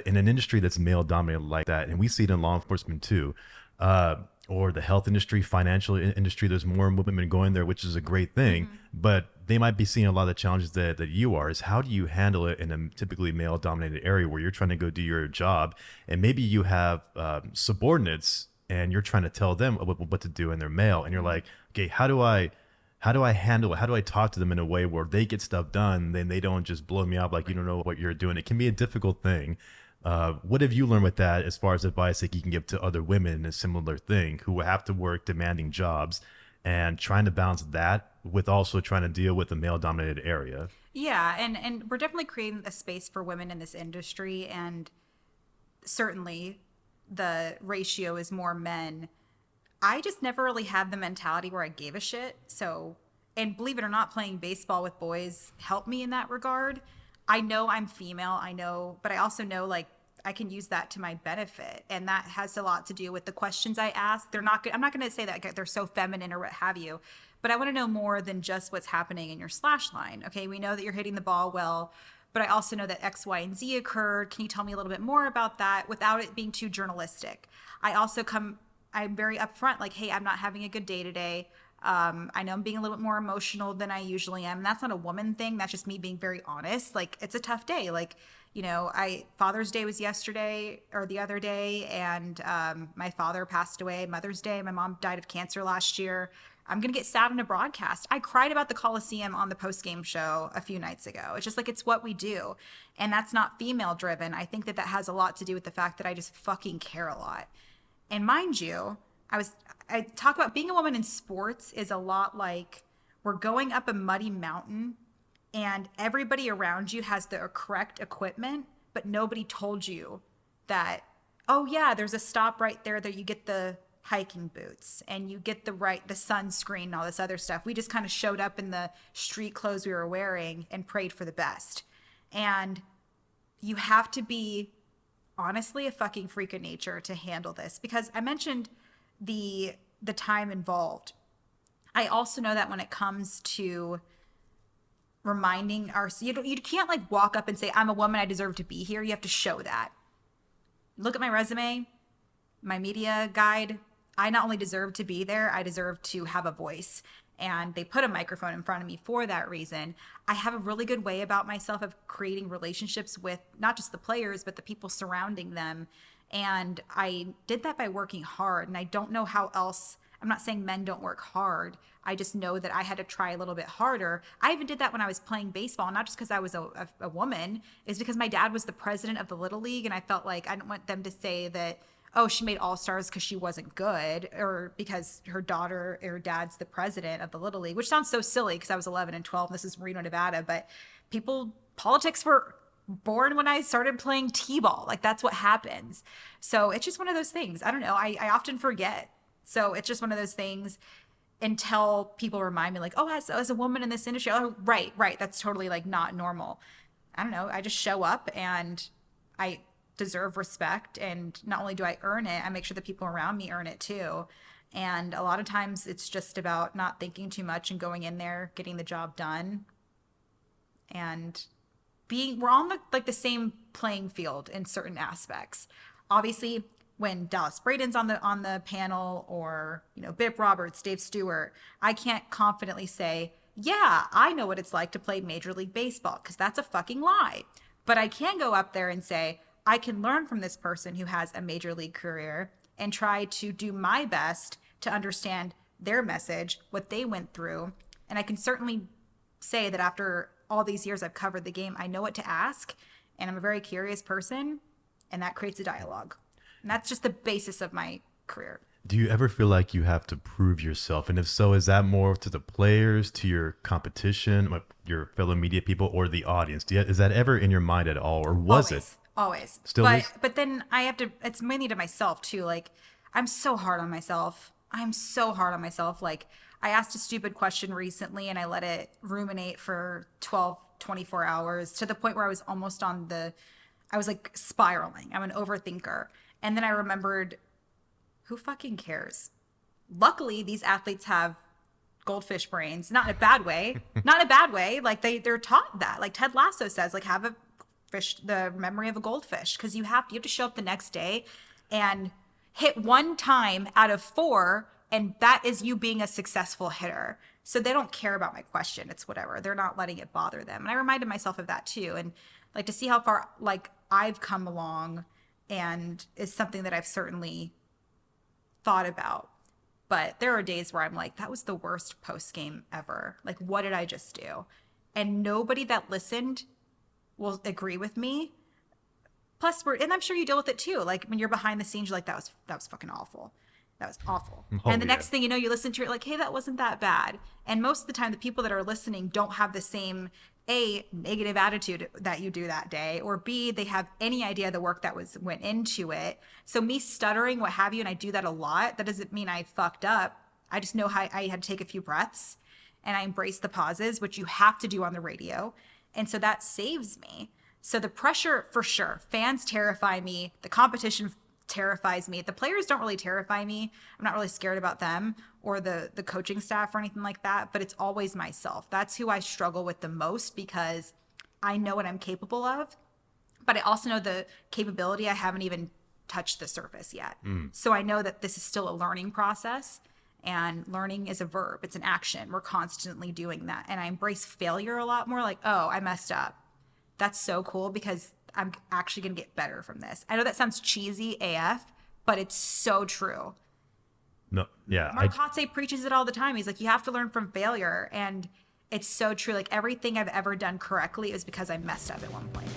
in an industry that's male dominated like that, and we see it in law enforcement too, or the health industry, financial industry, there's more women going there, which is a great thing. Hmm. But they might be seeing a lot of the challenges that you are. Is how do you handle it in a typically male dominated area where you're trying to go do your job, and maybe you have subordinates and you're trying to tell them what to do, and they're male, and you're Hmm. like, okay, how do I handle it? How do I talk to them in a way where they get stuff done, then they don't just blow me up like you Right. don't know what you're doing? It can be a difficult thing. What have you learned with that as far as advice that you can give to other women in a similar thing who have to work demanding jobs and trying to balance that with also trying to deal with a male dominated area? Yeah, and we're definitely creating a space for women in this industry, and certainly the ratio is more men. I just never really had the mentality where I gave a shit. So, and believe it or not, playing baseball with boys helped me in that regard. I know I'm female, I know, but I also know like I can use that to my benefit. And that has a lot to do with the questions I ask. They're not good. I'm not going to say that they're so feminine or what have you, but I want to know more than just what's happening in your slash line. Okay. We know that you're hitting the ball well, but I also know that X, Y, and Z occurred. Can you tell me a little bit more about that without it being too journalistic? I'm very upfront, like, hey, I'm not having a good day today. I know I'm being a little bit more emotional than I usually am. And that's not a woman thing. That's just me being very honest. Like, it's a tough day. Like, Father's Day was yesterday or the other day, and my father passed away. Mother's Day, my mom died of cancer last year. I'm gonna get sad in a broadcast. I cried about the Coliseum on the post game show a few nights ago. It's just like it's what we do, and that's not female driven. I think that that has a lot to do with the fact that I just fucking care a lot. And mind you, I talk about being a woman in sports is a lot like we're going up a muddy mountain and everybody around you has the correct equipment, but nobody told you that, oh yeah, there's a stop right there that you get the hiking boots and you get the sunscreen and all this other stuff. We just kind of showed up in the street clothes we were wearing and prayed for the best. And you have to be honestly a fucking freak of nature to handle this, because I mentioned the time involved. I also know that when it comes to reminding our you can't like walk up and say I'm a woman, I deserve to be here. You have to show that. Look at my resume, my media guide. I not only deserve to be there, I deserve to have a voice. And they put a microphone in front of me for that reason. I have a really good way about myself of creating relationships with not just the players, but the people surrounding them. And I did that by working hard. And I don't know how else. I'm not saying men don't work hard. I just know that I had to try a little bit harder. I even did that when I was playing baseball, not just because I was a woman, is because my dad was the president of the Little League. And I felt like I didn't want them to say that, oh, she made all stars because she wasn't good, or because her daughter or dad's the president of the Little League, which sounds so silly because I was 11 and 12. And this is Reno, Nevada. But politics were born when I started playing t-ball. Like that's what happens. So it's just one of those things. I don't know. I often forget. So it's just one of those things until people remind me, like, oh, as a woman in this industry, oh, right, right. That's totally like not normal. I don't know. I just show up and I deserve respect. And not only do I earn it, I make sure the people around me earn it too. And a lot of times it's just about not thinking too much and going in there, getting the job done, and we're on the same playing field in certain aspects. Obviously, when Dallas Braden's on the panel, or Bip Roberts, Dave Stewart, I can't confidently say, yeah, I know what it's like to play Major League Baseball, because that's a fucking lie. But I can go up there and say, I can learn from this person who has a major league career and try to do my best to understand their message, what they went through. And I can certainly say that after all these years I've covered the game, I know what to ask, and I'm a very curious person, and that creates a dialogue. And that's just the basis of my career. Do you ever feel like you have to prove yourself? And if so, is that more to the players, to your competition, like your fellow media people, or the audience? Is that ever in your mind at all, or was it? Always, always. Still But is? but then I have to. It's mainly to myself too. Like I'm so hard on myself. I'm so hard on myself. Like I asked a stupid question recently and I let it ruminate for 12, 24 hours, to the point where I was almost I was like spiraling. I'm an overthinker. And then I remembered, who fucking cares? Luckily, these athletes have goldfish brains, not in a bad way, not in a bad way. Like they're taught that. Like Ted Lasso says, like have a the memory of a goldfish, because you have to show up the next day and hit one time out of 4, and that is you being a successful hitter. So they don't care about my question. It's whatever. They're not letting it bother them. And I reminded myself of that too. And like to see how far like I've come along, and is something that I've certainly thought about. But there are days where I'm like, that was the worst post game ever. Like, what did I just do? And nobody that listened will agree with me. Plus, and I'm sure you deal with it too. Like when you're behind the scenes, you're like, that was fucking awful. That was awful. Oh, and the yeah. next thing you know, you listen to it like, hey, that wasn't that bad. And most of the time, the people that are listening don't have the same A, negative attitude that you do that day, or B, they have any idea the work that went into it. So me stuttering, what have you, and I do that a lot, that doesn't mean I fucked up. I just know how I had to take a few breaths, and I embrace the pauses, which you have to do on the radio. And so that saves me. So the pressure, for sure, fans terrify me. The competition terrifies me. The players don't really terrify me. I'm not really scared about them or the coaching staff or anything like that, but it's always myself. That's who I struggle with the most, because I know what I'm capable of, but I also know the capability I haven't even touched the surface yet. So I know that this is still a learning process, and learning is a verb. It's an action. We're constantly doing that. And I embrace failure a lot more, like, oh, I messed up. That's so cool, because I'm actually going to get better from this. I know that sounds cheesy AF, but it's so true. No, yeah. Mark Kotze preaches it all the time. He's like, you have to learn from failure. And it's so true. Like everything I've ever done correctly is because I messed up at one point.